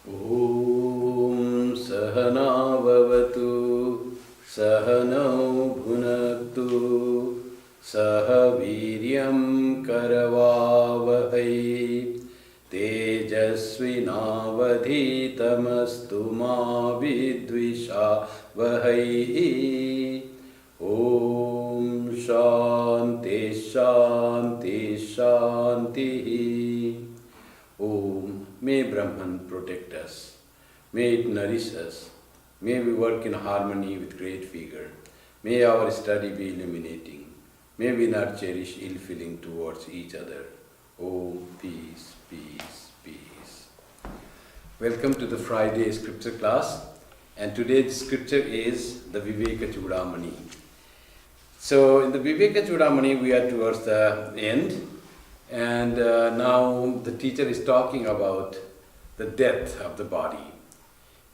Om Sahana Bhavatu Sahano Bhunaktu Sahaviryam Karavavahai Tejasvinavadhitamastu ma vidvishavahai. Om Shanti Shanti Shanti. Om, may Brahman protect us, may it nourish us, may we work in harmony with great vigor, may our study be illuminating, may we not cherish ill feeling towards each other. Om, peace, peace, peace. Welcome to the Friday scripture class, and today's scripture is the Vivekachudamani. So in the Vivekachudamani we are towards the end. And now the teacher is talking about the death of the body.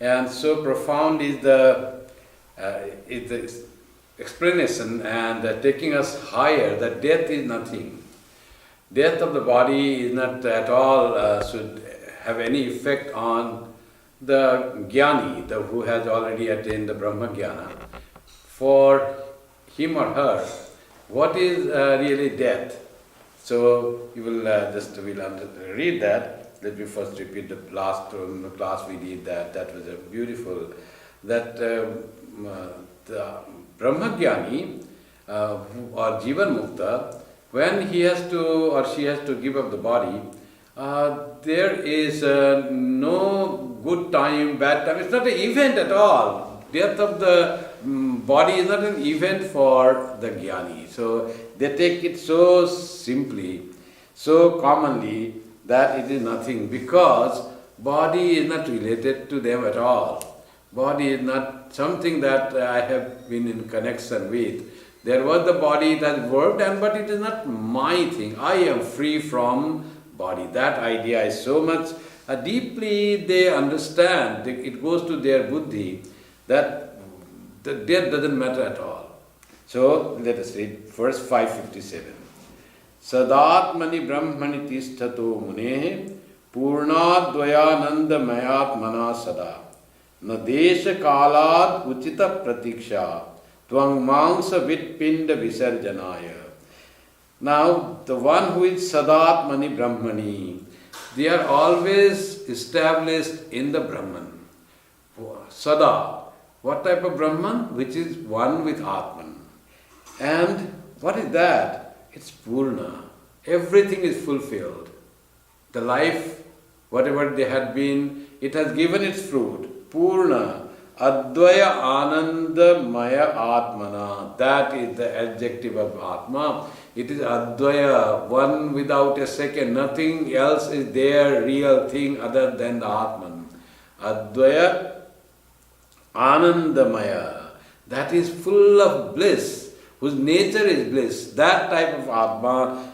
And so profound is the explanation and taking us higher that death is nothing. Death of the body is not at all should have any effect on the jnani, who has already attained the Brahma Jnana. For him or her, what is really death? So you will read that. Let me first repeat the last class we did that. That was a beautiful. That the Brahmagyani or Jivan Mukta, when he has to or she has to give up the body, there is no good time, bad time. It's not an event at all. Death of the body is not an event for the jnani. So they take it so simply, so commonly that it is nothing, because body is not related to them at all. Body is not something that I have been in connection with. There was the body that worked, but it is not my thing. I am free from body. That idea is so much deeply they understand. It goes to their buddhi that the death doesn't matter at all. So let us read verse 557. Sadatmani brahmani tishtato munehe purnadvayananda mayatmana sada na desha kalad uchita pratiksha tvang mangsa vitpinda visarjanaya. Now the one who is sadatmani brahmani, they are always established in the Brahman. Sada. What type of Brahman? Which is one with Atman. And what is that? It's Purna. Everything is fulfilled. The life, whatever they had been, it has given its fruit. Purna. Advaya Ananda Maya Atmana. That is the adjective of Atma. It is Advaya, one without a second. Nothing else is there, real thing other than the Atman. Advaya Anandamaya, that is full of bliss, whose nature is bliss. That type of Atma,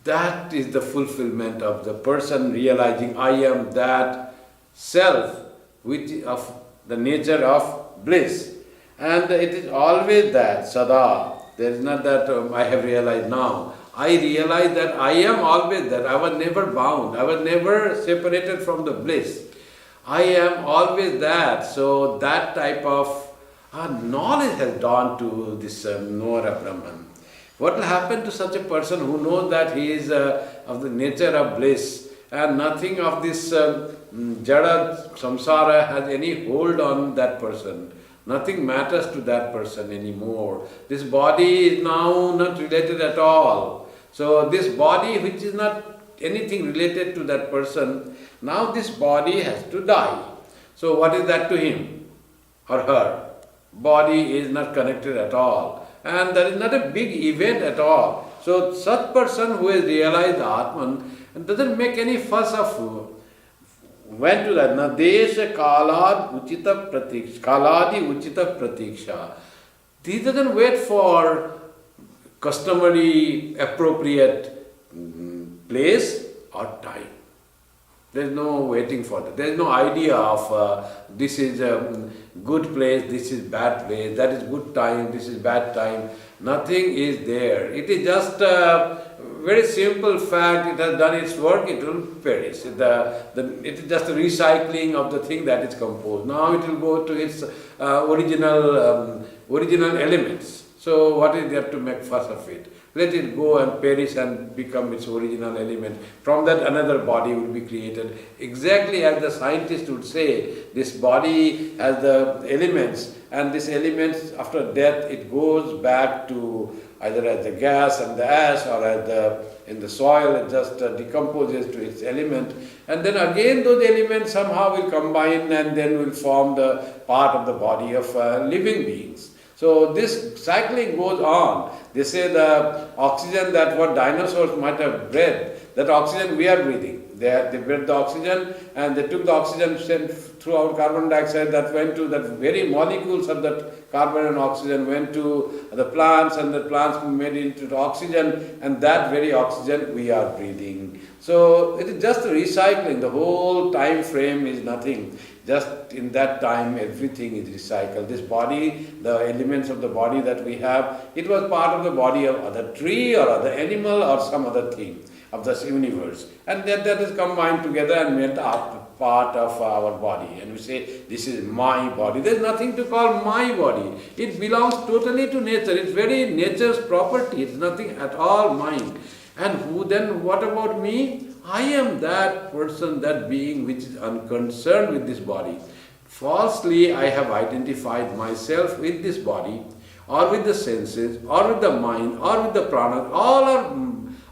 that is the fulfillment of the person realizing I am that self, which is of the nature of bliss. And it is always that, Sada. There is not that I have realized now. I realize that I am always that. I was never bound. I was never separated from the bliss. I am always that. So that type of knowledge has dawned to this knower of Brahman. What will happen to such a person who knows that he is of the nature of bliss and nothing of this jada samsara has any hold on that person? Nothing matters to that person anymore. This body is now not related at all. So this body, which is not anything related to that person, now this body has to die. So what is that to him or her? Body is not connected at all. And that is not a big event at all. So such person who has realized the Atman doesn't make any fuss of when to that. Na desha kalad uchita pratiksha. Kaladi uchita pratiksha. He doesn't wait for customary appropriate place or time. There is no waiting for that. There is no idea of this is a good place, this is bad place, that is good time, this is bad time. Nothing is there. It is just very simple fact, it has done its work, it will perish. It is just a recycling of the thing that is composed. Now it will go to its original elements. So what is there to make fuss of it? Let it go and perish and become its original element. From that another body will be created. Exactly as the scientist would say, this body has the elements, and these elements after death it goes back to either as the gas and the ash, or in the soil it just decomposes to its element, and then again those elements somehow will combine and then will form the part of the body of living beings. So this cycling goes on. They say the oxygen that what dinosaurs might have breathed, that oxygen we are breathing. They breathed the oxygen and they took the oxygen, sent through our carbon dioxide, that went to that very molecules of that carbon and oxygen went to the plants, and the plants made it into oxygen, and that very oxygen we are breathing. So it is just recycling. The whole time frame is nothing. Just in that time, everything is recycled. This body, the elements of the body that we have, it was part of the body of other tree or other animal or some other thing of this universe. And that is combined together and made up part of our body. And we say, this is my body. There is nothing to call my body. It belongs totally to nature. It's very nature's property. It's nothing at all mine. And who then, what about me? I am that person, that being which is unconcerned with this body. Falsely, I have identified myself with this body, or with the senses, or with the mind, or with the prana. All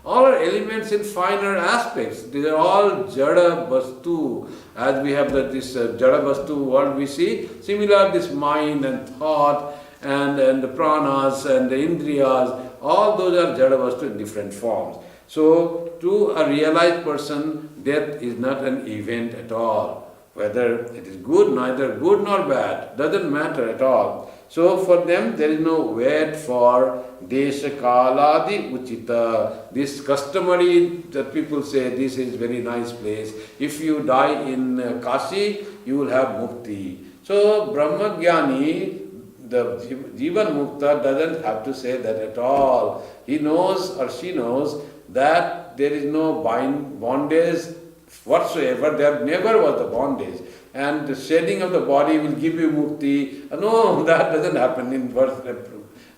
are elements in finer aspects. These are all jada vastu. As we have this jada vastu world we see, similar this mind and thought and the pranas and the indriyas, all those are jada vastu in different forms. So, to a realized person, death is not an event at all. Whether it is good, neither good nor bad, doesn't matter at all. So, for them, there is no wait for desha kaladi uchita. This customary that people say, this is very nice place. If you die in Kashi, you will have mukti. So, Brahmagyani, the Jivan Mukta doesn't have to say that at all. He knows or she knows that there is no bondage whatsoever. There never was the bondage. And the shedding of the body will give you mukti. No, that doesn't happen. In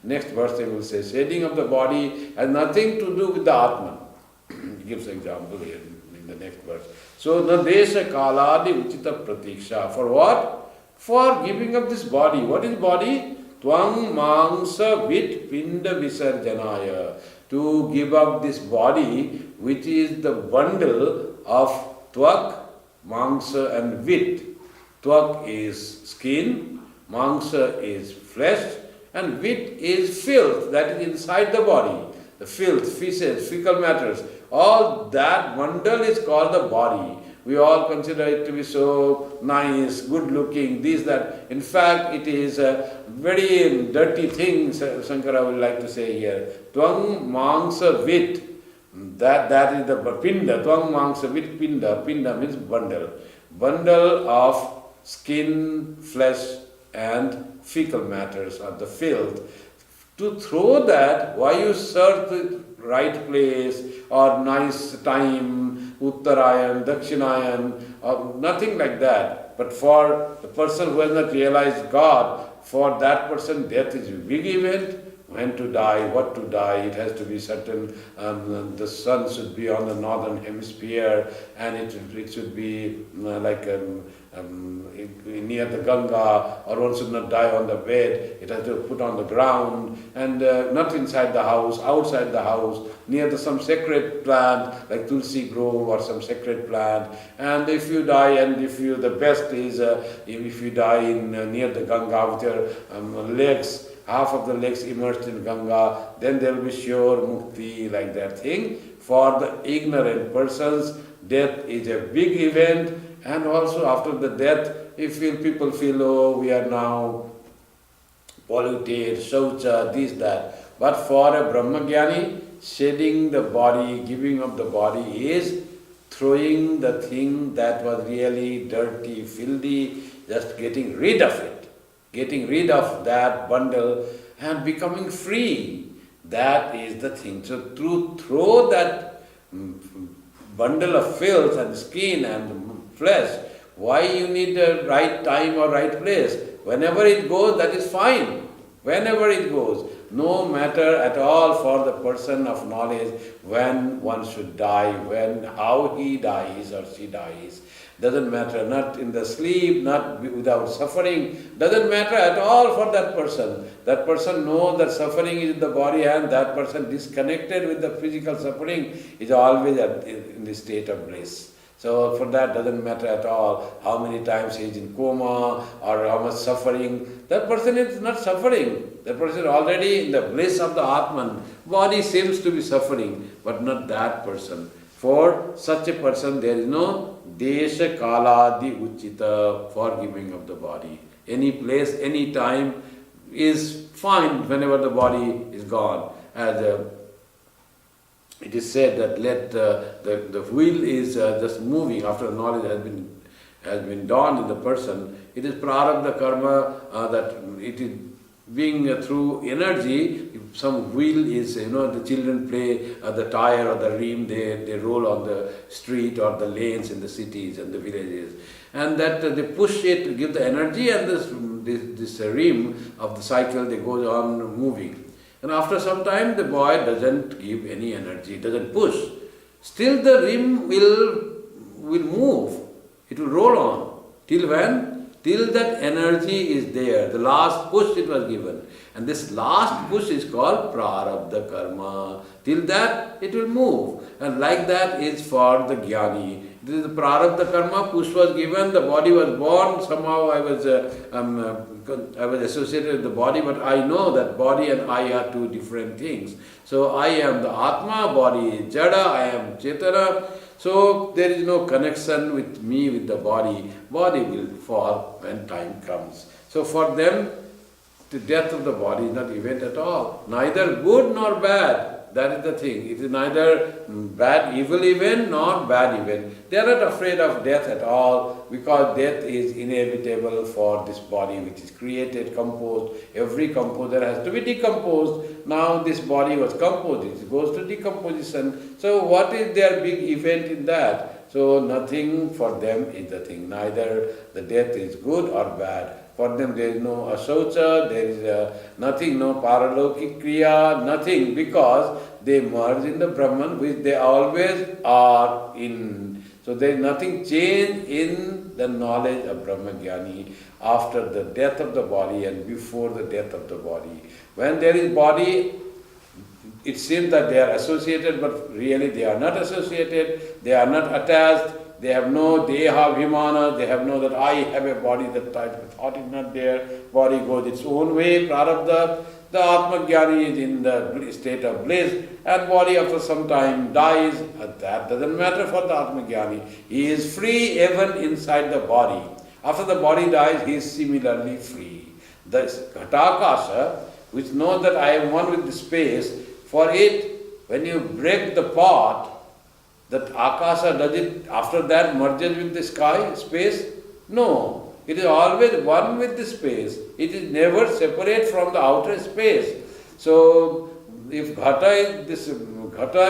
next verse they will say, shedding of the body has nothing to do with the Atman. He gives an example here in the next verse. So, nadesha kaladi uchita pratiksha. For what? For giving up this body. What is body? Tvang mangsa vit pinda visarjanaya. To give up this body, which is the bundle of tvak, mangsa and vit. Tvak is skin, mangsa is flesh, and vit is filth that is inside the body. The filth, feces, fecal matters, all that bundle is called the body. We all consider it to be so nice, good looking, this, that. In fact, it is a very dirty thing, Shankara would like to say here. Tvang mangsa vit. That is the pinda. Tvang mangsa vit pinda. Pinda means bundle. Bundle of skin, flesh and fecal matters or the filth. To throw that, why you search the right place or nice time, Uttarayan, Dakshinayan, or nothing like that. But for the person who has not realized God, for that person death is a big event. When to die, what to die, it has to be certain. The sun should be on the northern hemisphere, and it should be near the Ganga, or one should not die on the bed. It has to be put on the ground, and not inside the house, outside the house, near some sacred plant like Tulsi Grove or some sacred plant. And if you die, the best is if you die near the Ganga with your legs, half of the legs immersed in Ganga, then there will be sure mukti, like that thing. For the ignorant persons, death is a big event, and also after the death, people feel, oh, we are now polluted, shaucha, this, that. But for a Brahmagyani, shedding the body, giving up the body is throwing the thing that was really dirty, filthy, just getting rid of it. Getting rid of that bundle and becoming free. That is the thing. So throw that bundle of filth and skin and flesh, why you need the right time or right place? Whenever it goes, that is fine. Whenever it goes. No matter at all for the person of knowledge when one should die, how he dies or she dies. Doesn't matter, not in the sleep, not without suffering, doesn't matter at all for that person. That person knows that suffering is in the body, and that person disconnected with the physical suffering is always in the state of bliss. So for that doesn't matter at all how many times he is in coma or how much suffering. That person is not suffering. That person is already in the bliss of the Atman. Body seems to be suffering, but not that person. For such a person there is no desha kaladi uchita, forgiving of the body. Any place, any time is fine whenever the body is gone. As it is said that the wheel is just moving after knowledge has been dawned in the person. It is prarabdha karma that it is being through energy. If some wheel is, the children play the tire or the rim, they roll on the street or the lanes in the cities and the villages. And that they push it to give the energy, and this rim of the cycle, they go on moving. And after some time, the boy doesn't give any energy, doesn't push. Still the rim will move. It will roll on. Till when? Till that energy is there. The last push it was given. And this last push is called prarabdha karma. Till that, it will move. And like that is for the jnani. This is the prarabdha karma, push was given, the body was born, somehow I was associated with the body, but I know that body and I are two different things. So I am the Atma, body is Jada, I am Chetana. So there is no connection with me, with the body. Body will fall when time comes. So for them, the death of the body is not event at all. Neither good nor bad. That is the thing. It is neither evil event nor bad event. They are not afraid of death at all, because death is inevitable for this body which is created, composed. Every composer has to be decomposed. Now this body was composed, it goes to decomposition. So what is their big event in that? So nothing for them is the thing. Neither the death is good or bad. For them there is no asaucha, there is nothing, no paralokik kriya, nothing, because they merge in the Brahman which they always are in. So there is nothing change in the knowledge of Brahmajnani after the death of the body and before the death of the body. When there is body, it seems that they are associated, but really they are not associated, they are not attached. They have no deha vimana, they have no that I have a body, that thought is not there, body goes its own way, prarabdha. The Atmajnani is in the state of bliss, and body after some time dies. That doesn't matter for the Atmajnani. He is free even inside the body. After the body dies, he is similarly free. The Ghatakasha, which knows that I am one with the space, for it, when you break the pot, that akasha, does it after that merges with the sky, space? No. It is always one with the space. It is never separate from the outer space. So if ghata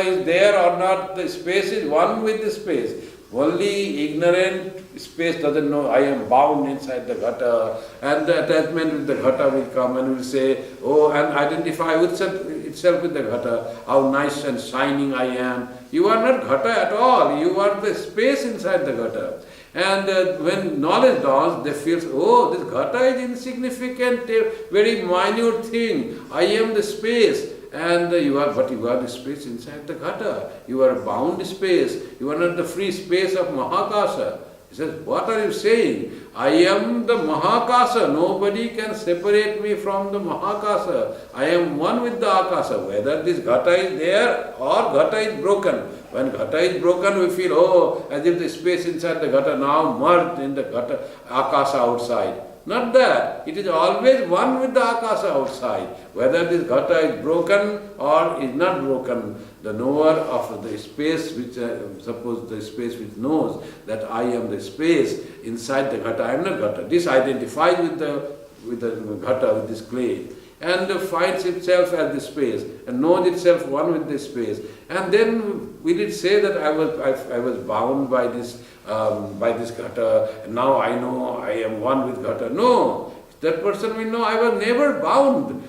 is there or not, the space is one with the space. Only ignorant space doesn't know I am bound inside the ghata, and the attachment with the ghata will come and will say, oh, and identify itself with the ghata, how nice and shining I am. You are not ghata at all, you are the space inside the ghata. And when knowledge dawns, they feel, oh, this ghata is insignificant, a very minute thing. I am the space. And you are the space inside the ghata. You are bound space. You are not the free space of Mahakasha. He says, what are you saying? I am the Mahakasha. Nobody can separate me from the Mahakasha. I am one with the Akasha. Whether this ghata is there or ghata is broken. When ghata is broken, we feel, oh, as if the space inside the ghata now merged in the ghata, Akasha outside. Not that. It is always one with the Akasha outside. Whether this ghata is broken or is not broken, the knower of the space which, suppose the space which knows that I am the space inside the ghata, I am not ghata. This identifies with the ghata, with this clay. and finds itself as the space and knows itself one with the space. And then will it say that I was bound by this ghata, and now I know I am one with ghata? No, that person will know I was never bound.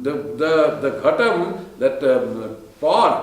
The ghatam, that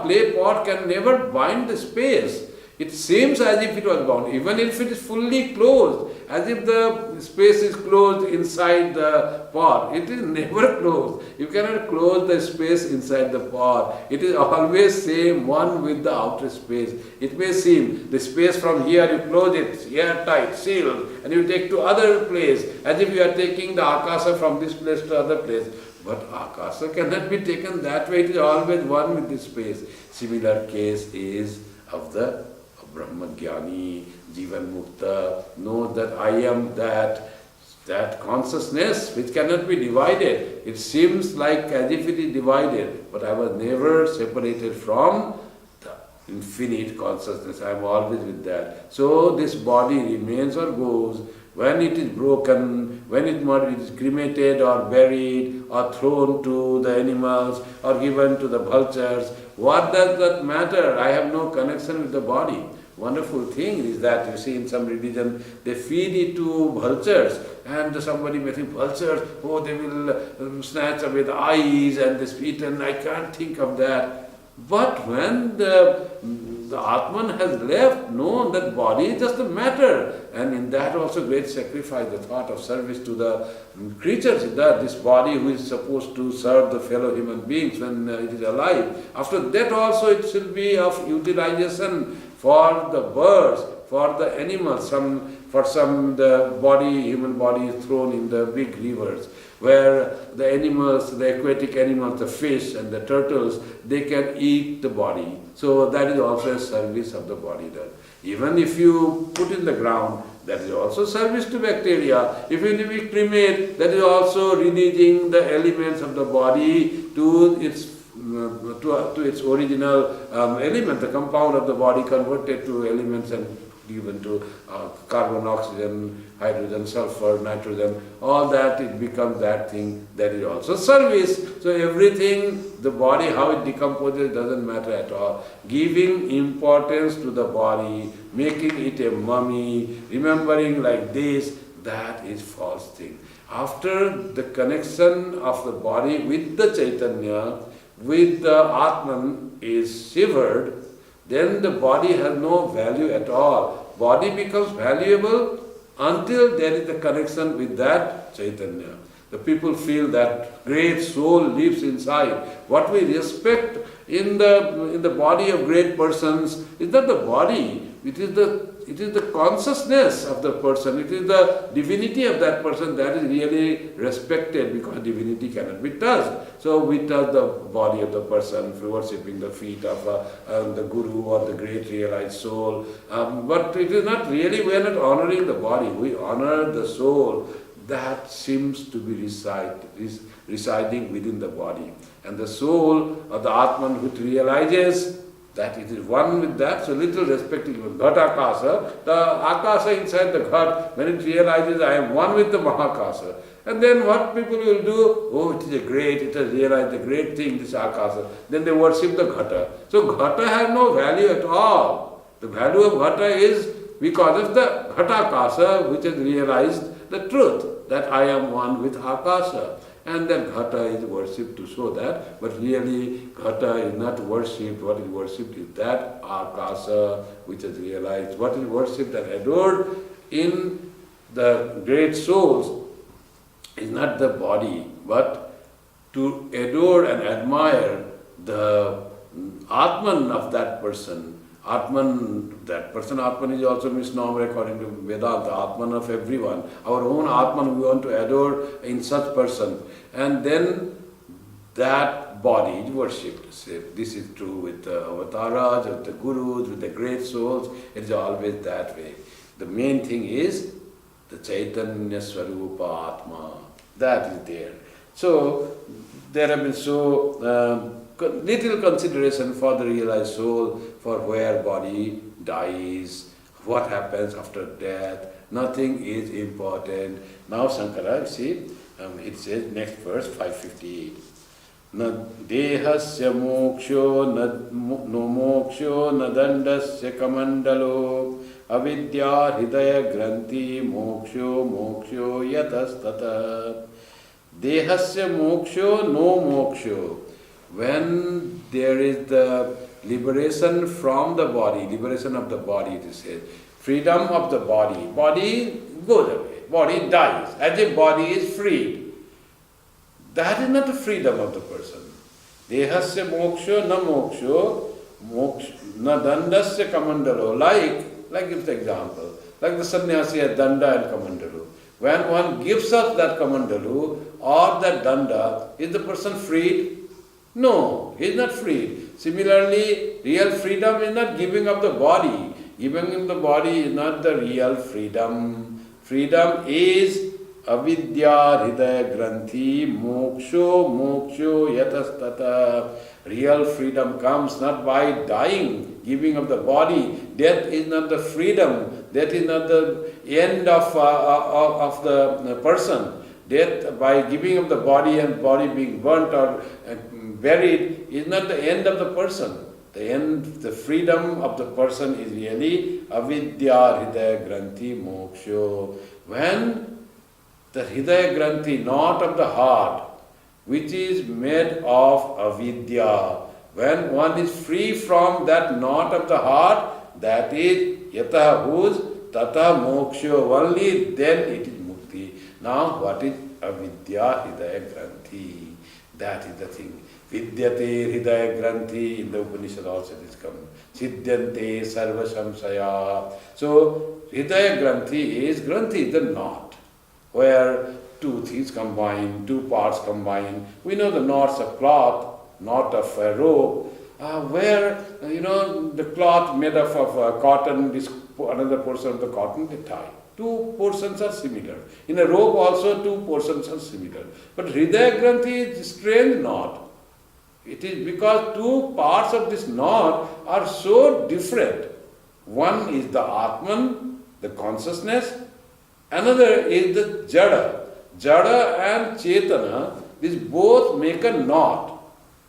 clay pot can never bind the space. It seems as if it was bound, even if it is fully closed, as if the space is closed inside the pot. It is never closed. You cannot close the space inside the pot. It is always same one with the outer space. It may seem the space from here, you close it, airtight, sealed, and you take to other place, as if you are taking the akasa from this place to other place. But akasa cannot be taken that way. It is always one with the space. Similar case is of the Brahmagyani, Jivan Mukta, knows that I am that consciousness which cannot be divided. It seems like as if it is divided, but I was never separated from the infinite consciousness. I am always with that. So this body remains or goes. When it is broken, when it is cremated or buried or thrown to the animals or given to the vultures, what does that matter? I have no connection with the body. Wonderful thing is that you see in some religion, they feed it to vultures, and somebody may think vultures, oh, they will snatch away the eyes and the spit, and I can't think of that. But when the Atman has left, no, that body is just a matter, and in that also great sacrifice, the thought of service to the creatures, that this body who is supposed to serve the fellow human beings when it is alive, after that also it should be of utilization for the birds, for the animals. The human body is thrown in the big rivers, where the animals, the aquatic animals, the fish and the turtles, they can eat the body. So that is also a service of the body done. Even if you put in the ground, that is also service to bacteria. If you cremate, that is also releasing the elements of the body to its original element, the compound of the body converted to elements and given to carbon, oxygen, hydrogen, sulfur, nitrogen, all that, it becomes that thing, that is also service. So everything, the body, how it decomposes doesn't matter at all. Giving importance to the body, making it a mummy, remembering like this, that is false thing. After the connection of the body with the Chaitanya, with the Atman is severed, then the body has no value at all. Body becomes valuable until there is a connection with that Chaitanya. The people feel that great soul lives inside. What we respect in the body of great persons is not the body, it is the consciousness of the person, it is the divinity of that person that is really respected, because divinity cannot be touched. So we touch the body of the person, worshipping the feet of the Guru or the great realized soul. But it is not really, we are not honoring the body, we honor the soul that seems to be residing within the body. And the soul of the Atman, which realizes that it is one with that, so little respecting Ghat Akasa, the Akasa inside the Ghat, when it realizes I am one with the Mahakasa. And then what people will do, oh, it has realized the great thing, this Akasa. Then they worship the Ghata. So Ghata has no value at all. The value of Ghata is because of the Ghatakasa, which has realized the truth, that I am one with Akasa. And then Ghata is worshipped to show that, but really Ghata is not worshipped. What is worshipped is that Akasa which is realized. What is worshipped and adored in the great souls is not the body, but to adore and admire the Atman of that person. Atman, that person Atman is also misnomer according to Vedanta, Atman of everyone. Our own Atman we want to adore in such person. And then that body is worshipped. This is true with the avatars, with the gurus, with the great souls. It is always that way. The main thing is the Chaitanya Swarupa Atma. That is there. So there have been little consideration for the realized soul, for where body dies, what happens after death. Nothing is important. Now Shankara, you see, It says next verse 558. Na dehasya moksho no moksho na dandasya kamandalo avidya hridaya granthi moksho yatastata. Dehasya moksho no moksho. When there is the liberation from the body, liberation of the body, it says, freedom of the body. Body goes away, body dies, as if body is freed. That is not the freedom of the person. Dehasya moksho na moksho na dandasya kamandalo. Like give the example, like the sannyasi has danda and kamandalu. When one gives up that kamandalu or that danda, is the person freed? No, he is not freed. Similarly, real freedom is not giving up the body. Giving up the body is not the real freedom. Freedom is avidya hridaya granthi moksho yatastata. Real freedom comes not by dying, giving up the body. Death is not the freedom. Death is not the end of the person. Death, by giving up the body and body being burnt or buried, is not the end of the person. The end, the freedom of the person is really avidya hridaya granthi moksho. When the hridaya granthi, knot of the heart, which is made of avidya, when one is free from that knot of the heart, that is yatah whose tata moksho, only then it is mukti. Now what is avidya hridaya granthi? That is the thing. Vidyate hridaya granthi, in the Upanishad also it is come. Siddhyante sarva samsaya. So hridaya granthi is the knot, where two things combine, two parts combine. We know the knots of cloth, knot of a rope, where the cloth made up of cotton, this another portion of the cotton they tie. Two portions are similar. In a rope also two portions are similar. But hridaya granthi is a strange knot. It is because two parts of this knot are so different. One is the Atman, the consciousness. Another is the Jada. Jada and Chetana, these both make a knot.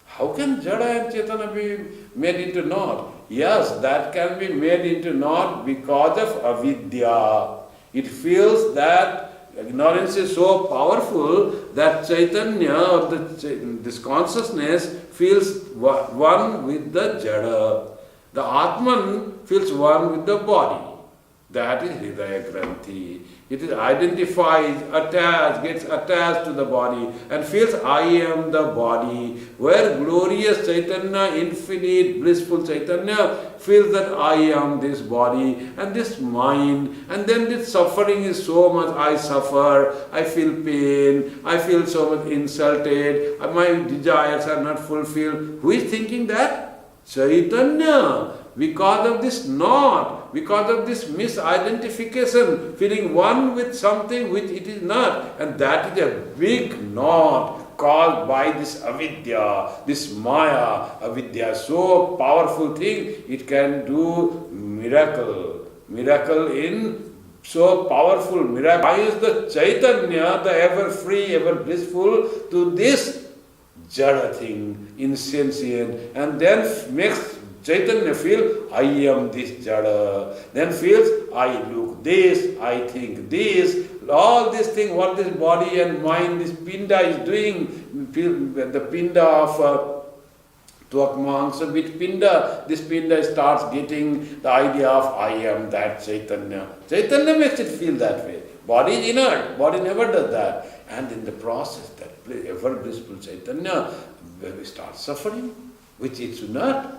How can Jada and Chetana be made into knot? Yes, that can be made into knot because of avidya. It feels that ignorance is so powerful that Chaitanya, or this consciousness, feels one with the Jada. The Atman feels one with the body. That is hridaya granthi. It is identifies, gets attached to the body and feels I am the body. Where glorious Chaitanya, infinite, blissful Chaitanya feels that I am this body and this mind, and then this suffering is so much, I suffer, I feel pain, I feel so much insulted, my desires are not fulfilled. Who is thinking that? Chaitanya. Because of this knot, because of this misidentification, feeling one with something which it is not. And that is a big knot caused by this avidya, this maya. Avidya, so powerful thing, it can do miracle. Miracle in so powerful miracle. Why is the Chaitanya, the ever free, ever blissful, to this jada thing, insentient, and then makes Chaitanya feel, I am this jada. Then feels, I look this, I think this, all this thing, what this body and mind, this pinda is doing, the pinda of Tuakmangsa, with pinda, this pinda starts getting the idea of I am that Chaitanya. Chaitanya makes it feel that way. Body is inert, body never does that. And in the process, that ever blissful Chaitanya starts suffering, which it should not.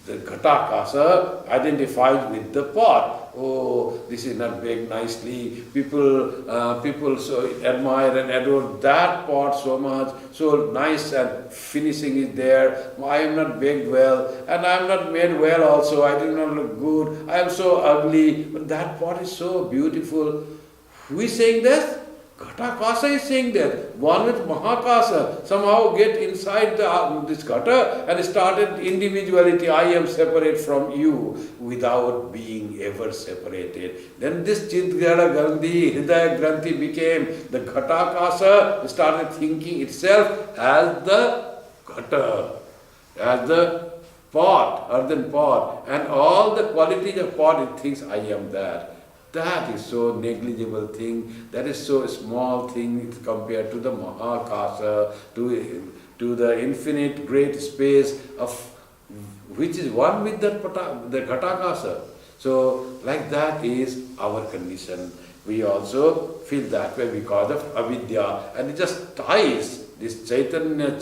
The Ghatakasa identifies with the pot. Oh, this is not baked nicely. People so admire and adore that pot so much. So nice and finishing is there. I am not baked well, and I am not made well also. I do not look good. I am so ugly. But that pot is so beautiful. Who is saying that? Ghatakasa is saying that one with Mahakasa somehow get inside this Ghata and started individuality. I am separate from you without being ever separated. Then this Chidgara Gandhi, Hridaya Granthi became the Ghatakasa, started thinking itself as the Ghata, as the pot, earthen pot, and all the qualities of pot, it thinks I am that. That is so negligible thing, that is so small thing compared to the Mahakasa, to the infinite great space of which is one with the Ghatakasa. So like that is our condition. We also feel that way because of avidya, and it just ties this Chaitanya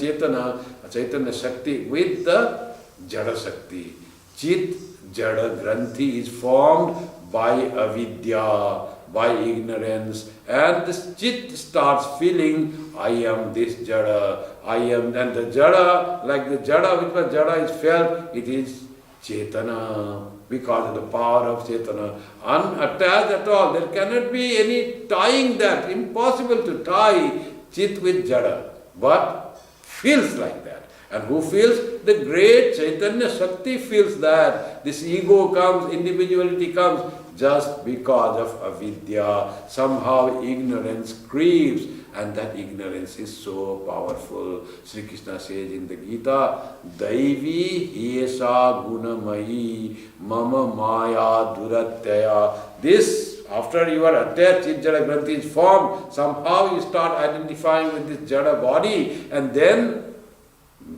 Shakti with the Jada Shakti. Chit Jada Granthi is formed by avidya, by ignorance, and this chit starts feeling, I am this jada, I am, and the jada, like the jada, which was jada is felt, it is chetana, because of the power of chetana. Unattached at all, there cannot be any tying that, impossible to tie chit with jada, but feels like that. And who feels? The great Chaitanya Shakti feels that. This ego comes, individuality comes just because of avidya. Somehow ignorance creeps, and that ignorance is so powerful. Sri Krishna says in the Gita, Daivi Hiesa Gunamayi Mama Maya Duratyaya. This, after you are attached, Jada Granthi is formed, somehow you start identifying with this Jada body, and then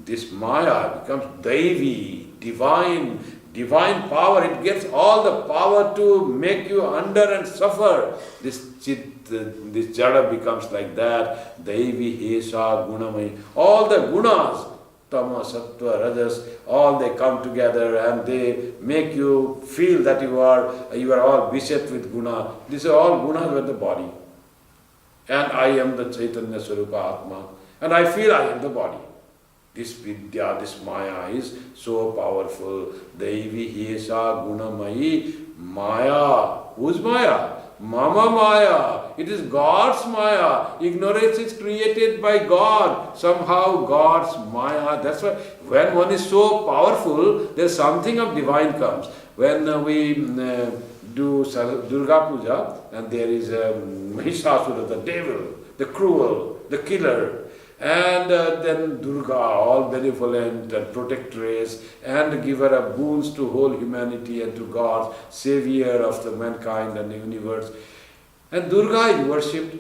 this Maya becomes Daivi, divine power. It gets all the power to make you under and suffer. This Jada becomes like that. Daivi, Hesha, Gunamai. All the gunas, Tama, Sattva, Rajas, all they come together and they make you feel that you are all beset with guna. These are all gunas with the body. And I am the Chaitanya Swarupa Atma. And I feel I am the body. This vidya, this maya is so powerful. Daivi Hiesa Gunamayi Maya. Whose Maya? Mama Maya. It is God's Maya. Ignorance is created by God. Somehow God's Maya. That's why when one is so powerful, there's something of divine comes. When we do Durga Puja, and there is Mahishasura, the devil, the cruel, the killer. And then Durga, all benevolent and protectress and giver of boons to whole humanity and to God, savior of the mankind and the universe. And Durga is worshipped.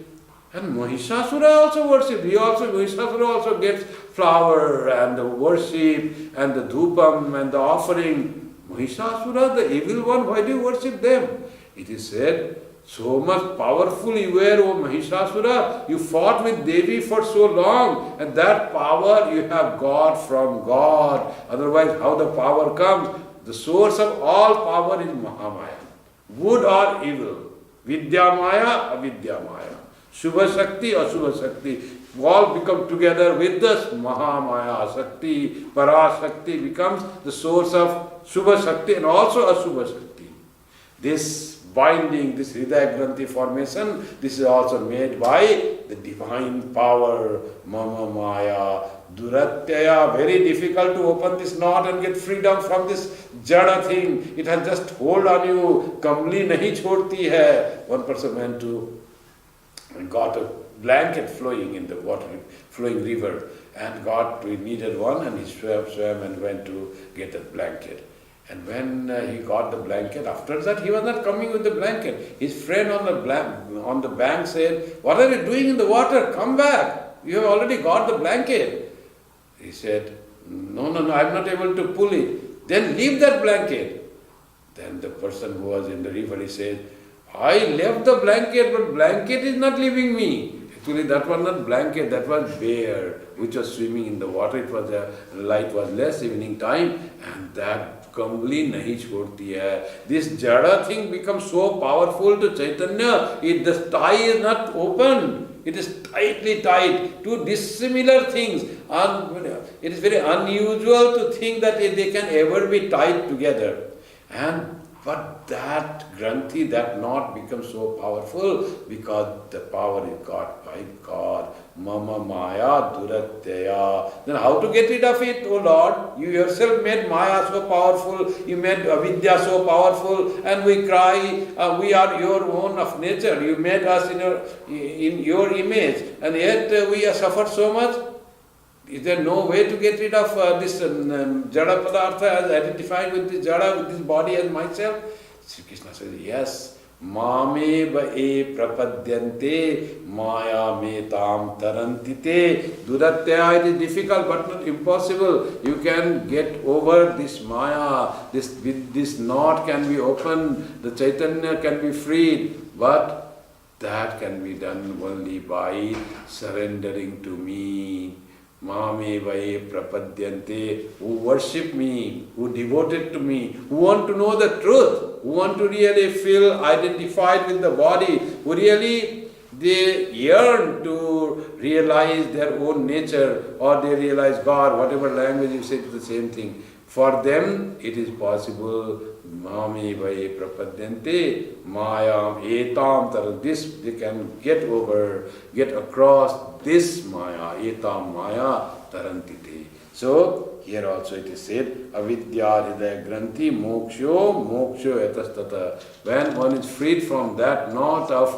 And Mahishasura also worshipped. Mahishasura also gets flower and the worship and the dhupam and the offering. Mahishasura, the evil one, why do you worship them? It is said, so much powerful you were, O Mahishasura. You fought with Devi for so long, and that power you have got from God. Otherwise, how the power comes? The source of all power is Mahamaya. Good or evil. Vidya Maya, Avidya Maya. Shubha Shakti, Ashubha Shakti. All become together with this Mahamaya Shakti. Para Shakti becomes the source of Shubha Shakti and also Ashubha Shakti. This binding, this Hridaya Granthi formation, this is also made by the divine power, Mama Maya, Duratyaya. Very difficult to open this knot and get freedom from this Jada thing. It has just hold on you, kamli nahi chhodti hai. One person went to and got a blanket flowing in the water, flowing river, and he needed one, and he swam and went to get a blanket. And when he got the blanket, after that he was not coming with the blanket. His friend on the bank said, "What are you doing in the water? Come back. You have already got the blanket." He said, No, I am not able to pull it. Then leave that blanket. Then the person who was in the river, he said, "I left the blanket, but blanket is not leaving me." Actually, that was not blanket, that was bear, which was swimming in the water. It was light was less, evening time, and that Kambli nahi chhodti hai. This Jada thing becomes so powerful to Chaitanya, the tie is not open. It is tightly tied. Two dissimilar things. It is very unusual to think that they can ever be tied together. And But that granthi, that knot becomes so powerful because the power is got by God. Mama Maya Duratyaya. Then how to get rid of it, O Lord? You yourself made Maya so powerful, you made Avidya so powerful, and we cry, we are your own of nature. You made us in your image, and yet we have suffered so much. Is there no way to get rid of this Jada Padartha as identified with this Jada, with this body as myself? Sri Krishna says, yes. Mame ba'e prapadyante maya metam tarantite. Duratyaya, it is difficult but not impossible. You can get over this maya. This knot can be opened. The Chaitanya can be freed. But that can be done only by surrendering to me. Mame vaye prapadyante, who worship me, who devoted to me, who want to know the truth, who want to really feel identified with the body, who really they yearn to realize their own nature, or they realize God, whatever language you say, it's the same thing. For them it is possible. Mame vaye prapadyante mayam etam taram. This they can get over, get across this maya, etam maya tarantite. So here also it is said, avidya hridaya granthi moksho etastata. When one is freed from that knot of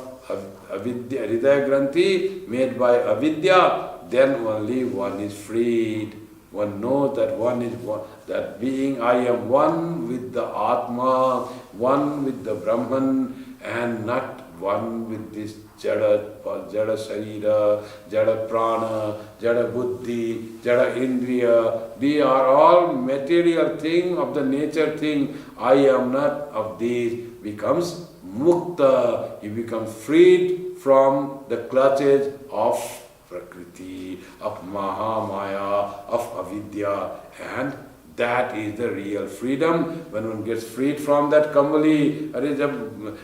avidya, hridaya granthi made by avidya, then only one is freed. One knows that one is one, that being I am one with the Atma, one with the Brahman, and not one with this Jada Sharira, Jada Prana, Jada Buddhi, Jada Indriya. These are all material thing of the nature thing. I am not of these. Becomes mukta. He becomes freed from the clutches of Prakriti, of Mahamaya, of Avidya, and that is the real freedom. When one gets freed from that kambali,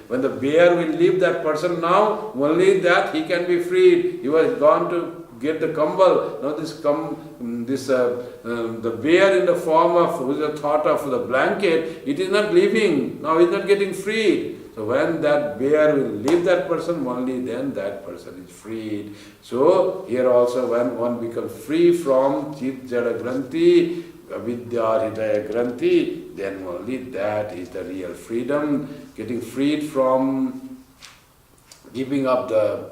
when the bear will leave that person now, only that he can be freed. He was gone to get the kambal. Now the bear in the form of, who is the thought of the blanket, it is not leaving. Now he is not getting freed. So when that bear will leave that person, only then that person is freed. So here also when one becomes free from Chit Jada Granthi, Avidya Hridaya Granthi, then only that is the real freedom. Getting freed from giving up the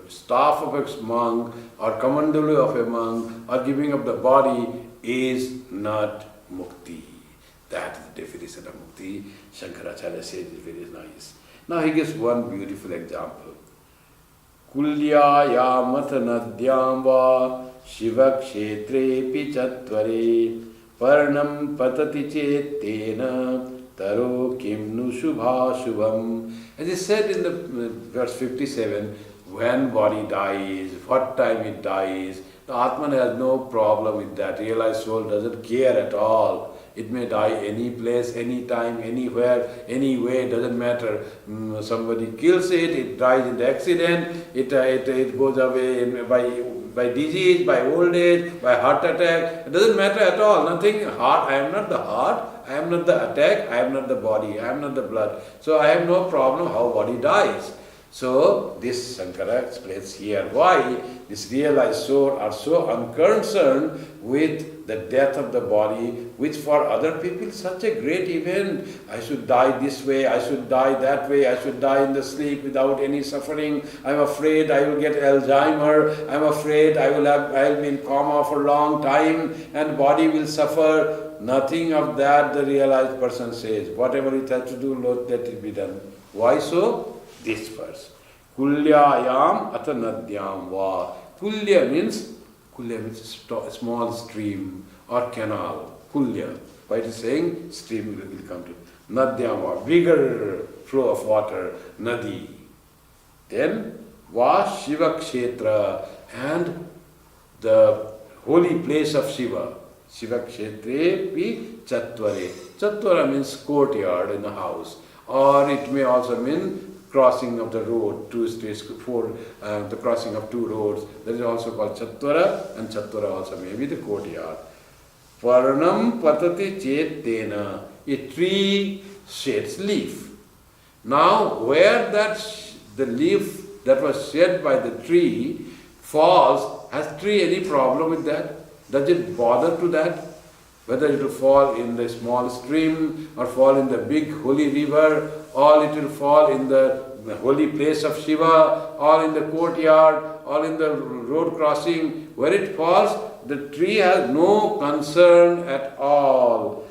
staff of a monk or kamandalu of a monk or giving up the body is not mukti. That is the definition of mukti. Shankaracharya says it very nice. Now he gives one beautiful example. Kulya yamata nadyam va shiva kshetre pichatvare parnam patati chetena taro kim nu shubha shubham. As he said in the verse 57, when body dies, what time it dies, the Atman has no problem with that. Realized soul doesn't care at all. It may die any place, any time, anywhere, any way, doesn't matter. Somebody kills it, it dies in the accident, it goes away by disease, by old age, by heart attack. It doesn't matter at all. Nothing. Heart. I am not the heart. I am not the attack. I am not the body. I am not the blood. So I have no problem how body dies. So this Shankara explains here why this realized soul are so unconcerned with the death of the body, which for other people is such a great event. I should die this way, I should die that way, I should die in the sleep without any suffering. I'm afraid I will get Alzheimer. I'm afraid I'll be in coma for a long time and body will suffer. Nothing of that the realized person says. Whatever it has to do, let it be done. Why so? This verse. Kulyayam atanadyam va. Kulya means a small stream or canal. Kulya. By it is saying stream will come to. Nadyam va. Bigger flow of water. Nadi. Then va Shiva Kshetra, and the holy place of Shiva. Shiva Kshetre pi Chatvare. Chatvara means courtyard in the house. Or it may also mean crossing of the road, the crossing of two roads. That is also called Chatvara, and Chatvara also may be the courtyard. Paranam patati chetena. A tree sheds leaf. Now, where the leaf that was shed by the tree falls, has tree any problem with that? Does it bother to that? Whether it will fall in the small stream or fall in the big holy river, or it will fall in the holy place of Shiva, or in the courtyard, or in the road crossing, where it falls, the tree has no concern at all.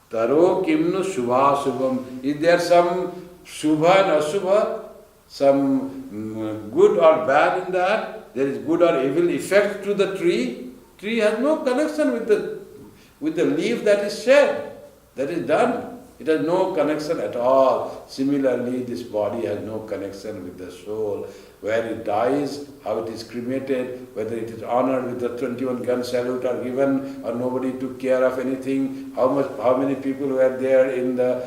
Taro kimnu shubha shubham. Is there some shubha and ashubha? Some good or bad in that? There is good or evil effect to the tree? Tree has no connection with the leaf that is shed, that is done. It has no connection at all. Similarly, this body has no connection with the soul. Where it dies, how it is cremated, whether it is honored with the 21-gun salute or given, or nobody took care of anything, how many people were there in the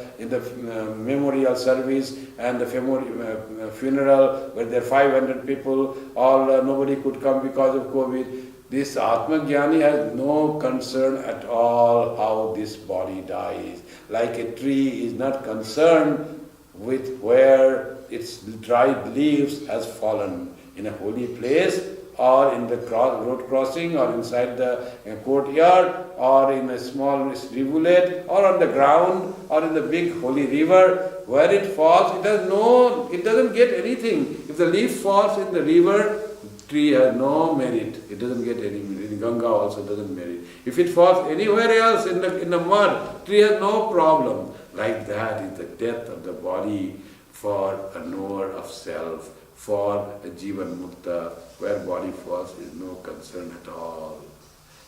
memorial service and the funeral, were there 500 people, or nobody could come because of COVID. This Atma Jnani has no concern at all how this body dies. Like a tree is not concerned with where its dried leaves has fallen, in a holy place, or in the road crossing, or inside the courtyard, or in a small rivulet, or on the ground, or in the big holy river. Where it falls, it doesn't get anything. If the leaf falls in the river, tree has no merit. It doesn't get any merit. In Ganga also doesn't merit. If it falls anywhere else in the mud, tree has no problem. Like that is the death of the body for a knower of self, for a Jivan Mukta, where body falls is no concern at all.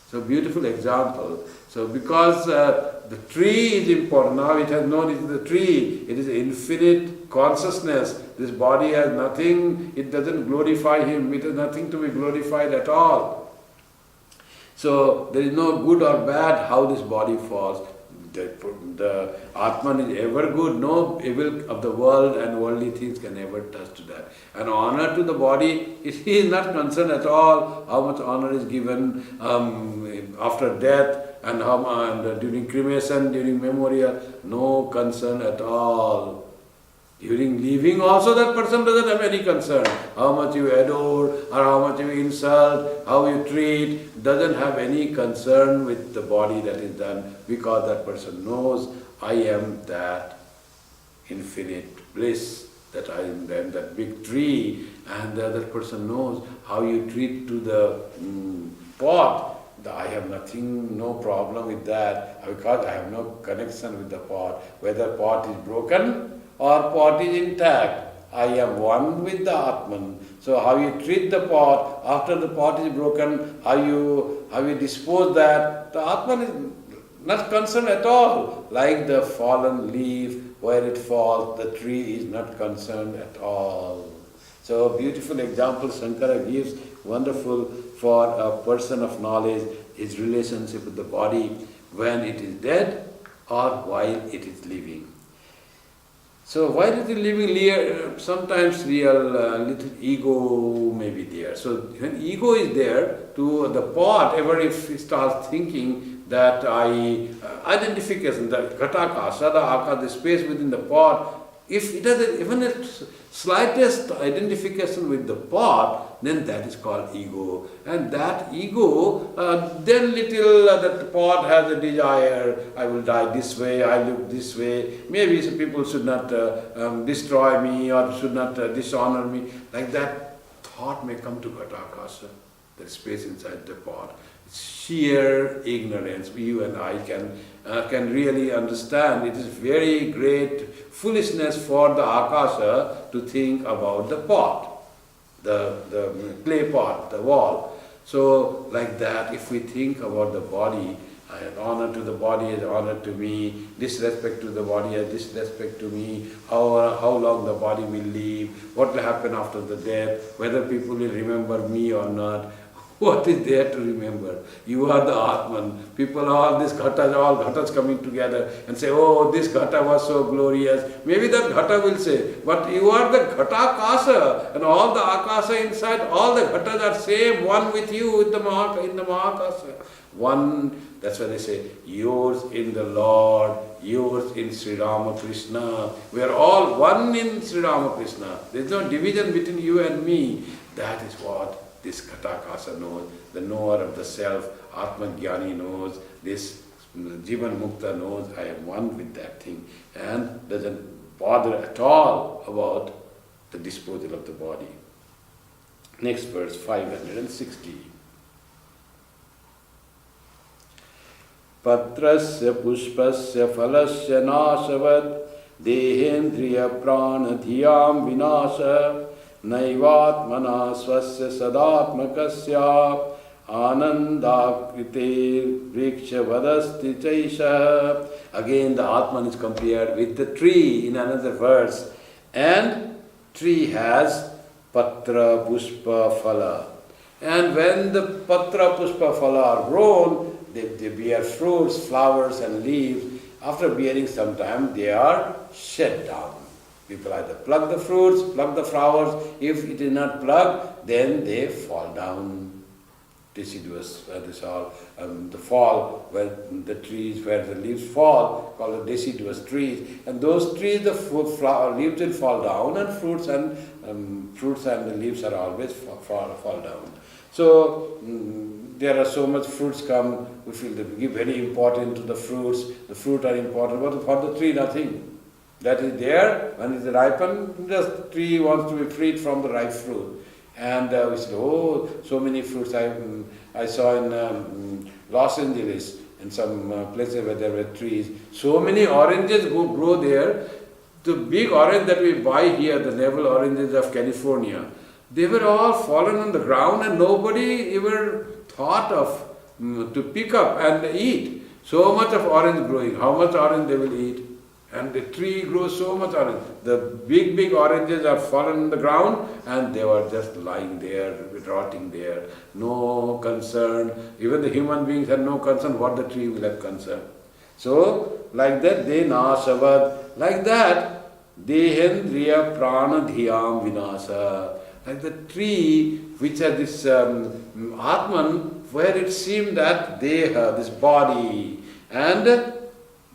So beautiful example. So because the tree is important, now it has known it is the tree, it is infinite consciousness. This body has nothing, it doesn't glorify him, it has nothing to be glorified at all. So there is no good or bad how this body falls. The Atman is ever good, no evil of the world and worldly things can ever touch to that. And honor to the body, he is not concerned at all how much honor is given after death and during cremation, during memorial, no concern at all. During leaving also that person doesn't have any concern. How much you adore or how much you insult, how you treat, doesn't have any concern with the body that is done, because that person knows I am that infinite bliss, that I am that big tree, and the other person knows how you treat to the pot. I have nothing, no problem with that, because I have no connection with the pot. Whether pot is broken or pot is intact, I am one with the Atman. So how you treat the pot, after the pot is broken, how you dispose that, the Atman is not concerned at all. Like the fallen leaf, where it falls, the tree is not concerned at all. So beautiful example Shankara gives, wonderful for a person of knowledge, his relationship with the body when it is dead or while it is living. So while it is living, sometimes little ego may be there. So when ego is there, to the pot, ever if he starts thinking that identification, the ghataka, the aka, the space within the pot, if it has even a slightest identification with the pot, then that is called ego. And that ego, then that pot has a desire, I will die this way, I live this way, maybe some people should not destroy me or should not dishonor me. Like that thought may come to ghataka, the space inside the pot. Sheer ignorance, you and I can really understand. It is very great foolishness for the akasha to think about the pot, the clay pot, the wall. So like that, if we think about the body, honor to the body is honor to me, disrespect to the body is disrespect to me, how long the body will live, what will happen after the death, whether people will remember me or not, What is there to remember? You are the Atman. People, all ghatas coming together and say, oh, this ghata was so glorious. Maybe that ghata will say, but you are the ghatakasa, and all the akasa inside, all the ghatas are same, one with you in the Mahakasa. One, that's why they say, yours in the Lord, yours in Sri Ramakrishna. We are all one in Sri Ramakrishna. There is no division between you and me. That is what this Ghatakasa knows, the knower of the self, Atma Jnani knows, this Jivan Mukta knows, I am one with that thing, and doesn't bother at all about the disposal of the body. Next verse, 560. Patrasya pushpasya phalasya nashavad dehendriya prana dhyam vinasha naivatmana swasya sadatmakasya anandakrite vrikshavadasti chaisha. Again the Atman is compared with the tree in another verse. And tree has patra pushpa phala. And when the patra pushpa phala are grown, they bear fruits, flowers and leaves. After bearing some time, they are shed down. People either pluck the fruits, pluck the flowers. If it is not plucked, then they fall down. Deciduous, the fall, where the trees, where the leaves fall, called the deciduous trees. And those trees, the leaves will fall down, and fruits and the leaves are always fall down. So, there are so much fruits come, we feel that we give very importance to the fruits. The fruit are important, but for the tree, nothing. That is there, when it is ripened, the tree wants to be freed from the ripe fruit. And we said, oh, so many fruits. I saw in Los Angeles, in some places where there were trees, so many oranges grow there. The big orange that we buy here, the navel oranges of California, they were all fallen on the ground and nobody ever thought of to pick up and eat. So much of orange growing. How much orange they will eat? And the tree grows so much orange. The big oranges are fallen on the ground and they were just lying there, rotting there. No concern. Even the human beings have no concern what the tree will have concern. So, like that, they nashavad. Like that, dehendriya prana dhyam vinasa. Like the tree which has this Atman, where it seemed that deha, this body, and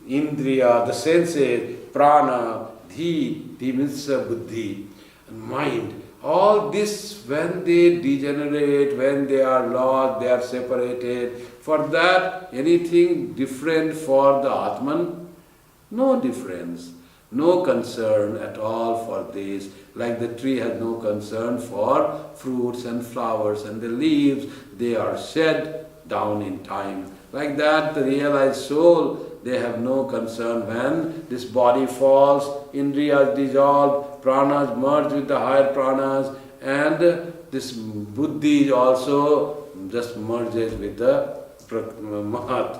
indriya, the senses, prana, dhi means buddhi, and mind. All this, when they degenerate, when they are lost, they are separated. For that, anything different for the Atman? No difference. No concern at all for this. Like the tree has no concern for fruits and flowers and the leaves. They are shed down in time. Like that, the realized soul, they have no concern when this body falls, indriyas dissolve, pranas merge with the higher pranas, and this buddhi also just merges with the mahat.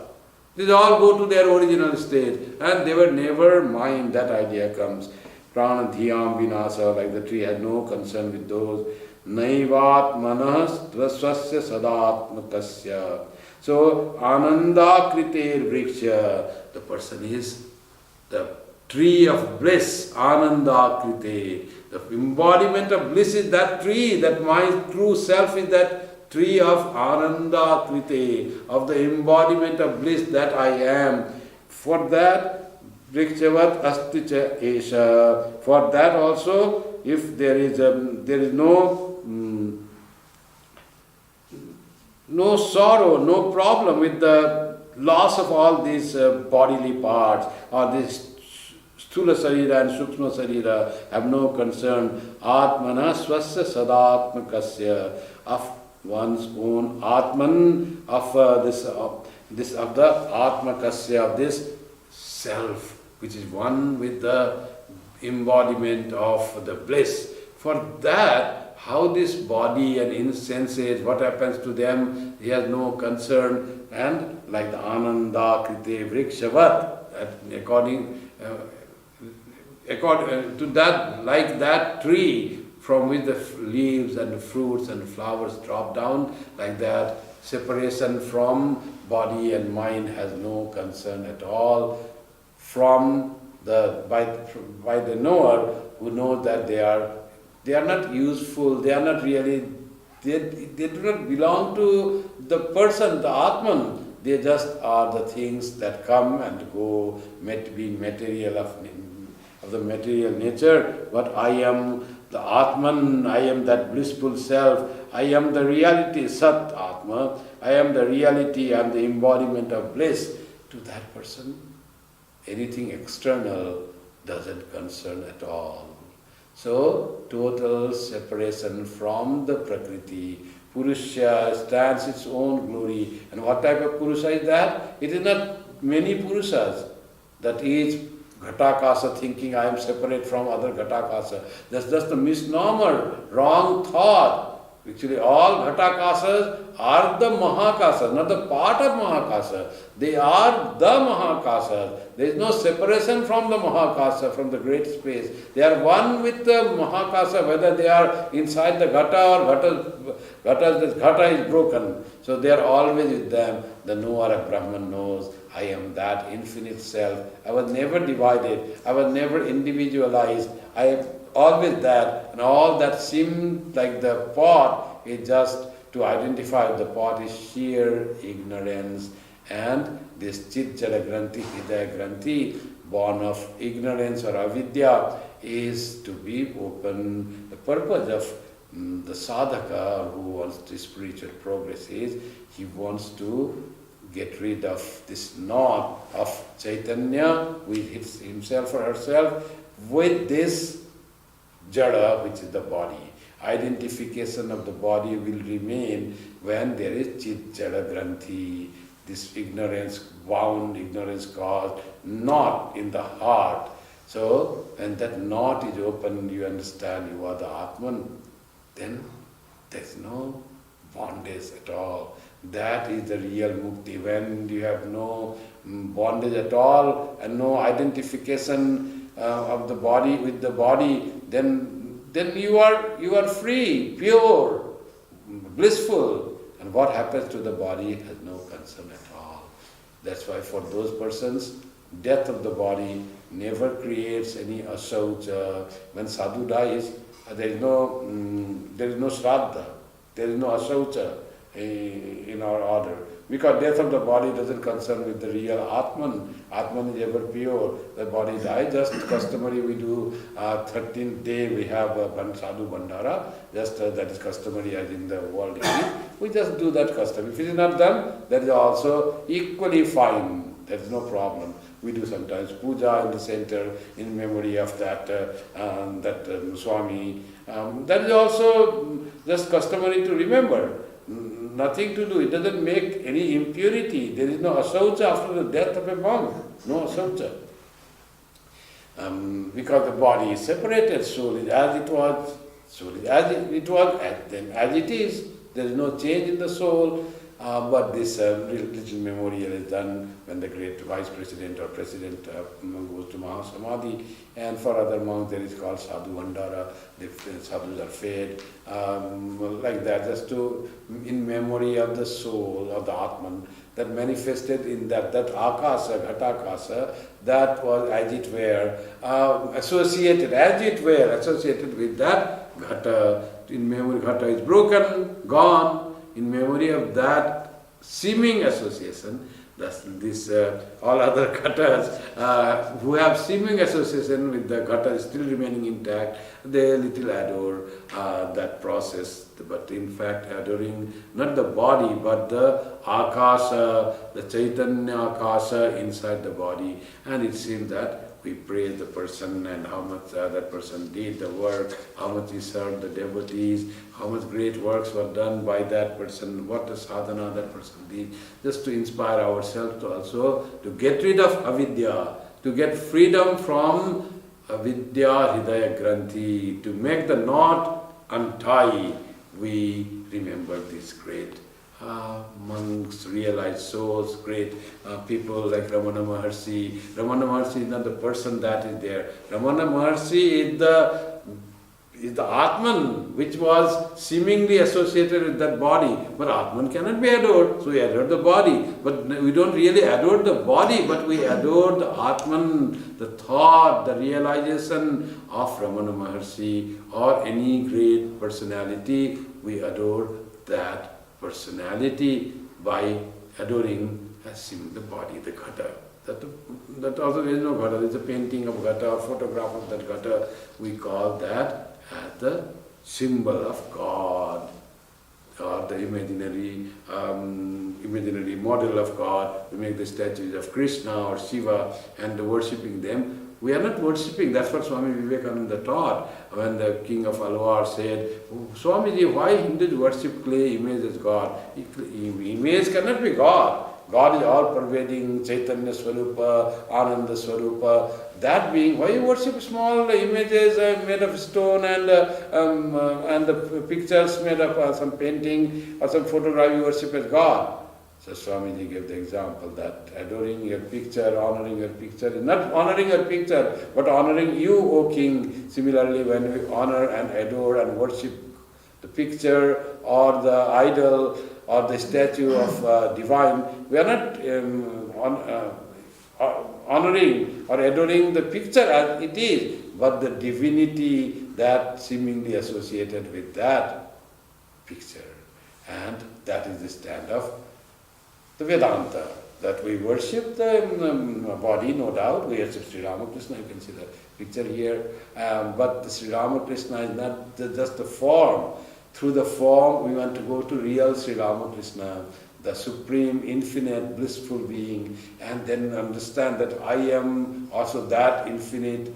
These all go to their original state, and they were never mind, that idea comes. Prana dhyam vinasa, like the tree had no concern with those. Naivat manas svasya sadatmakasya. So, ananda kriter vriksha, the person is the tree of bliss, ananda krite. The embodiment of bliss is that tree, that my true self is that tree of Ananda Krite, of the embodiment of bliss that I am. For that, Vrikshavat Asticha Esha. For that also, if there is no sorrow, no problem with the loss of all these bodily parts, or this Sthula Sarira and Sukshma Sarira, have no concern. Atmana Swasya Sadatmakasya, of one's own Atman, of the Atmakasya, of this self, which is one with the embodiment of the bliss. For that, how this body and insenses, what happens to them, he has no concern. And like the Ananda Krite Vrikshavat, according to that, like that tree, from which the leaves and the fruits and the flowers drop down, like that, separation from body and mind has no concern at all by the knower who knows that they are not useful, they are not really, they do not belong to the person, the Atman. They just are the things that come and go, being material of the material nature. But I am the Atman, I am that blissful self, I am the reality, Sat Atma, I am the reality, I am the embodiment of bliss. To that person, anything external doesn't concern at all. So, total separation from the Prakriti. Purusha stands its own glory. And what type of Purusha is that? It is not many Purushas. That is Ghatakasa, thinking I am separate from other Ghatakasa. That's just a misnomer, wrong thought. Actually, all Ghatakasas are the Mahakasas, not the part of Mahakasa. They are the Mahakasas. There is no separation from the Mahakasa, from the great space. They are one with the Mahakasa, whether they are inside the Ghata or Ghata is broken. So they are always with them. The knower of Brahman knows, I am that infinite self. I was never divided. I was never individualized. I am always that. And all that seemed like the pot is just to identify the pot is sheer ignorance. And this Chit Jada Granthi, Hidaya Granthi, born of ignorance or avidya, is to be open. The purpose of the sadhaka who wants to spiritual progress is he wants to get rid of this knot of Chaitanya with himself or herself with this jada, which is the body. Identification of the body will remain when there is Chit Jada Granthi, this ignorance bound, ignorance caused, knot in the heart. So, when that knot is open, you understand you are the Atman, then there is no bondage at all. That is the real mukti. When you have no bondage at all and no identification of the body with the body, then you are free, pure, blissful. And what happens to the body has no concern at all. That's why for those persons, death of the body never creates any asaucha. When sadhu dies, there is no shraddha, there is no asaucha in our order. Because death of the body doesn't concern with the real Atman. Atman is ever pure. The body dies, just customary we do 13th day we have sadhu bandhara, just that is customary as in the world. We just do that custom. If it is not done, that is also equally fine. There is no problem. We do sometimes puja in the center in memory of that Swami. That is also just customary to remember. Nothing to do. It doesn't make any impurity. There is no asaucha after the death of a monk. No asaucha. Because the body is separated, soul is as it was, soul is as it was, as it is. There is no change in the soul. But this little memorial is done when the great vice president or president goes to Mahasamadhi, and for other monks there is called sadhu bandhara. The sadhus are fed like that, just to in memory of the soul of the Atman that manifested in that akasa, ghatakasa, that was as it were associated with that ghata. In memory, ghata is broken, gone. In memory of that seeming association, this all other ghatas who have seeming association with the ghata still remaining intact, they little adore that process. But in fact, adoring not the body, but the akasa, the Chaitanya akasa inside the body. And it seems that we praise the person and how much that person did the work, how much he served the devotees, how much great works were done by that person, what a sadhana that person did, just to inspire ourselves to also to get rid of avidya, to get freedom from avidya hridaya granthi, to make the knot untie. We remember this great monks, realized souls, great people like Ramana Maharshi. Ramana Maharshi is not the person that is there. Ramana Maharshi is the Atman, which was seemingly associated with that body. But Atman cannot be adored, so we adore the body. But we don't really adore the body, but we adore the Atman, the thought, the realization of Ramana Maharshi or any great personality. We adore that personality by adoring the body, the ghata. That also there is no ghata, there is a painting of ghata, a photograph of that ghata. We call that as the symbol of God, or the imaginary model of God. We make the statues of Krishna or Shiva and worshipping them. We are not worshipping, that's what Swami Vivekananda taught when the king of Alwar said, Swamiji, why Hindus worship clay image as God? Image cannot be God. God is all-pervading, Chaitanya Swarupa, Ananda Swarupa. That being, why you worship small images made of stone and the pictures made of some painting or some photograph you worship as God? So Swamiji gave the example that adoring your picture, honoring your picture, is not honoring your picture, but honoring you, O King. Similarly, when we honor and adore and worship the picture or the idol or the statue of divine, we are not honoring or adoring the picture as it is, but the divinity that seemingly associated with that picture. And that is the stand of the Vedanta, that we worship the body, no doubt. We worship Sri Ramakrishna, you can see the picture here. But the Sri Ramakrishna is not just the form. Through the form, we want to go to real Sri Ramakrishna, the supreme, infinite, blissful being, and then understand that I am also that infinite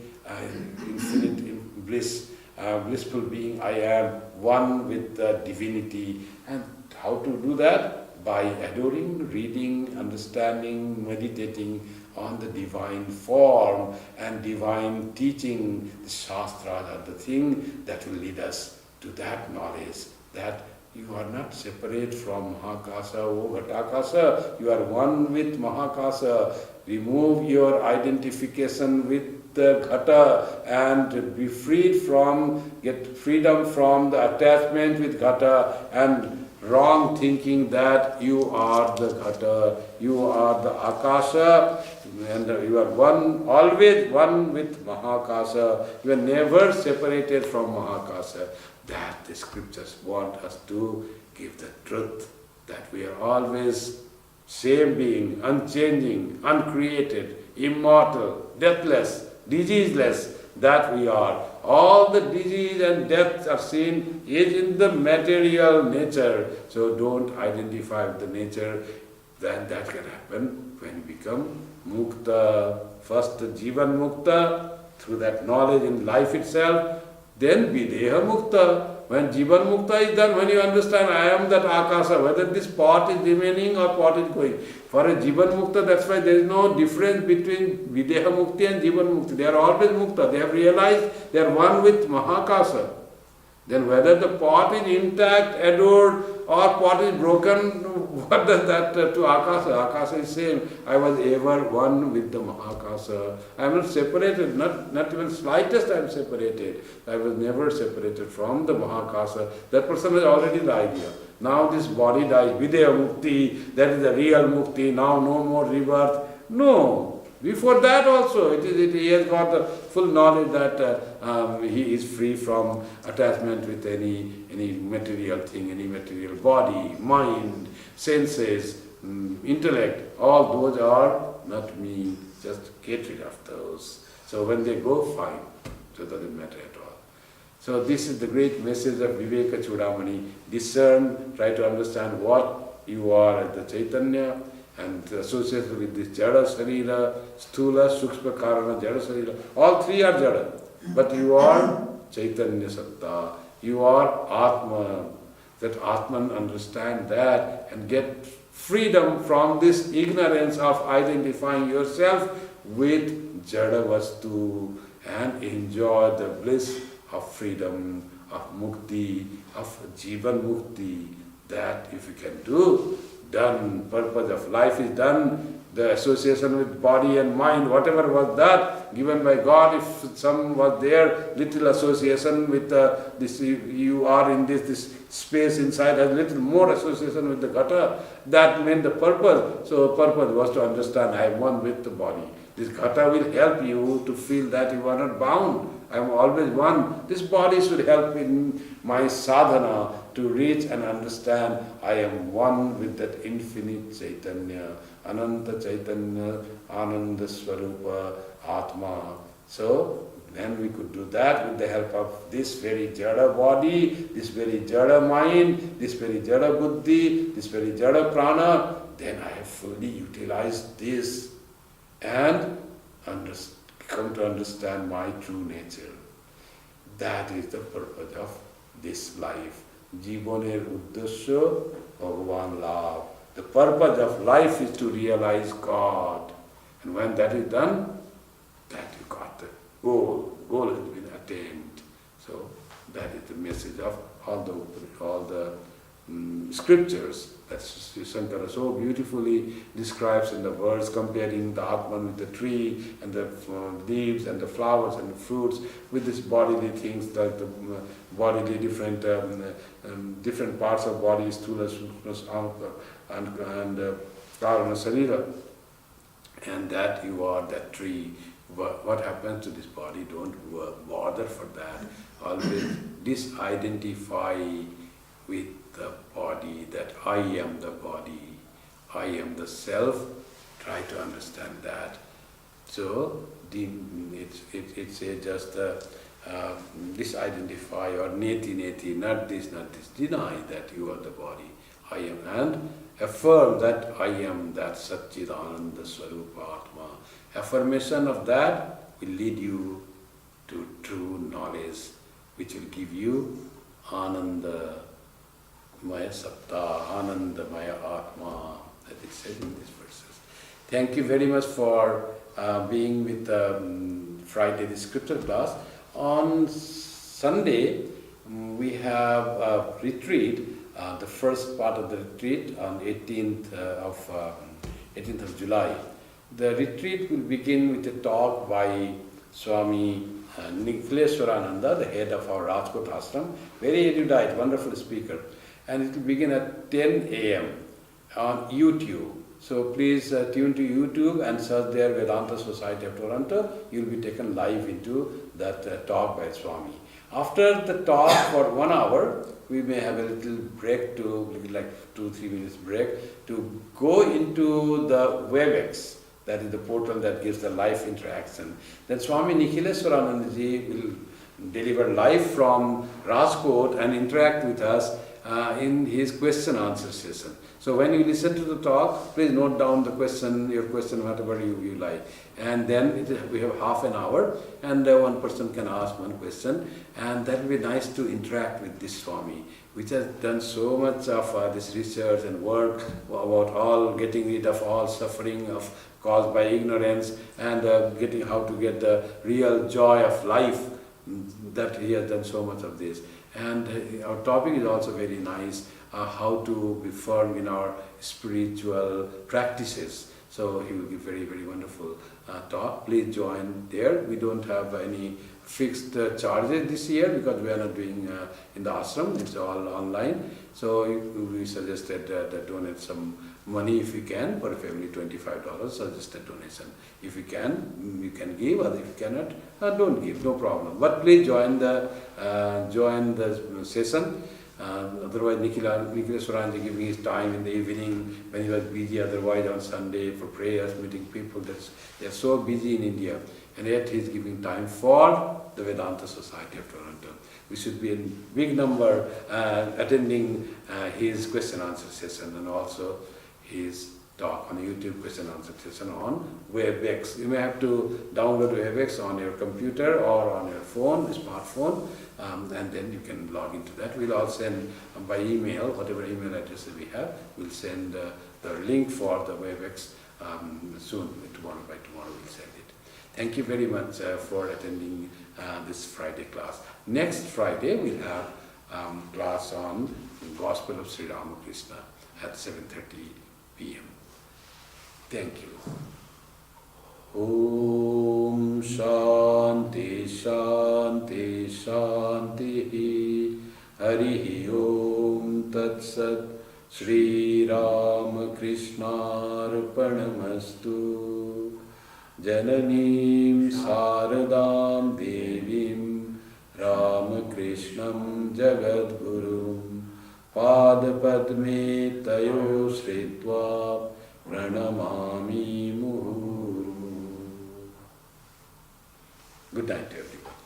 bliss, blissful being. I am one with the divinity. And how to do that? By adoring, reading, understanding, meditating on the divine form and divine teaching. The Shastras are the thing that will lead us to that knowledge, that you are not separate from Mahakasa or Ghatakasa, you are one with Mahakasa. Remove your identification with the Ghata and be freed from, get freedom from the attachment with Ghata and wrong thinking that you are the Ghata, you are the Akasa, and you are one, always one with Mahakasa. You are never separated from Mahakasa. That the scriptures want us to give the truth, that we are always same being, unchanging, uncreated, immortal, deathless, diseaseless, that we are. All the disease and death are seen is in the material nature. So don't identify with the nature. Then that can happen when you become mukta. First jivan mukta, through that knowledge in life itself. Then videha mukta. When jivan mukta is done, when you understand I am that akasa, whether this pot is remaining or pot is going. For a jivan mukta, that's why there is no difference between videha mukti and jivan mukti. They are always mukta. They have realized they are one with mahakasa. Then whether the pot is intact, adored, or pot is broken, what does that to akasa? Akasa is same. I was ever one with the mahakasa. I am not separated, not even slightest I am separated. I was never separated from the mahakasa. That person has already died here. Now this body dies, videha mukti, that is the real mukti, now no more rebirth. No. Before that also, he has got the full knowledge that he is free from attachment with any material thing, any material body, mind, senses, intellect. All those are not me. Just get rid of those. So when they go, fine. So it doesn't matter at all. So this is the great message of Vivekachudamani. Discern, try to understand what you are as the Chaitanya, and associated with this Jada Sarira, Sthula, Sukshma, Karana, Jada Sarira. All three are Jada. But you are Chaitanya Satta. You are Atma. That Atman understand that and get freedom from this ignorance of identifying yourself with Jada Vastu and enjoy the bliss of freedom, of mukti, of Jivan Mukti. That if you can do, done, purpose of life is done. The association with body and mind, whatever was that given by God, if some was there, little association with this, you are in this space inside, has little more association with the ghata, that meant the purpose. So purpose was to understand, I am one with the body. This ghata will help you to feel that you are not bound. I am always one. This body should help in my sadhana to reach and understand I am one with that infinite Chaitanya, Ananta Chaitanya, Ananda Swarupa, Atma. So then we could do that with the help of this very jada body, this very jada mind, this very jada buddhi, this very jada prana. Then I have fully utilized this and come to understand my true nature. That is the purpose of this life. Jiboner uddasya Bhagavan Labh. The purpose of life is to realize God. And when that is done, that you got the goal. Goal has been attained. So that is the message of all the scriptures that Sri Shankara so beautifully describes in the verse, comparing the Atman with the tree and the leaves and the flowers and the fruits with this bodily things, like the bodily different parts of body, sthula, sukshma, and karana, sarira, and that you are that tree. What happens to this body? Don't bother for that. Always disidentify with the body, that I am the body, I am the self. Try to understand that. So it's just disidentify or neti, not this. Deny that you are the body, I am, and affirm that I am that Satchidananda Swarupa Atma. Affirmation of that will lead you to true knowledge, which will give you Ananda Maya Satta, Ananda Maya Atma, that is said in these verses. Thank you very much for being with Friday, the scripture class. On Sunday, we have a retreat, the first part of the retreat on 18th of July. The retreat will begin with a talk by Swami Kripamayananda, the head of our Rajkot ashram, very erudite, wonderful speaker. And it will begin at 10 a.m. on YouTube. So please tune to YouTube and search there Vedanta Society of Toronto. You will be taken live into that talk by Swami. After the talk for 1 hour, we may have a little break, like 2-3 minutes break, to go into the WebEx. That is the portal that gives the live interaction. Then Swami Nikhileswaranandaji will deliver live from Rajkot and interact with us in his question-answer session. So when you listen to the talk, please note down the question, your question, whatever you like. And then we have half an hour, and one person can ask one question, and that will be nice to interact with this Swami, which has done so much of this research and work about all getting rid of all suffering caused by ignorance, and getting how to get the real joy of life. That he has done so much of this. And our topic is also very nice, how to be firm in our spiritual practices. So he will give very, very wonderful talk. Please join there. We don't have any fixed charges this year because we are not doing in the ashram. It's all online. So we suggested that donate some money if you can, for a family $25, suggested donation. If you can give, or if you cannot, don't give, no problem. But please join the session. Otherwise, Nikhileswaranji giving his time in the evening when he was busy, otherwise on Sunday for prayers, meeting people. They are so busy in India, and yet he is giving time for the Vedanta Society of Toronto. We should be in big number attending his question-answer session, and also his talk on YouTube question-answer session on WebEx. You may have to download WebEx on your computer or on your phone, smartphone, and then you can log into that. We'll all send by email, whatever email address we have, we'll send the link for the WebEx soon. By tomorrow we'll send it. Thank you very much for attending this Friday class. Next Friday we'll have class on Gospel of Sri Ramakrishna at 7:30 p.m. Thank you. Om Shanti Shanti Shanti Harihi Om Tat Sat Shri Ramakrishna Arpanamastu Jananim Saradam Devim Ramakrishnam Jagadgurum Padapadme Tayo Sritva Pranamami Muhuru. Good night, everyone.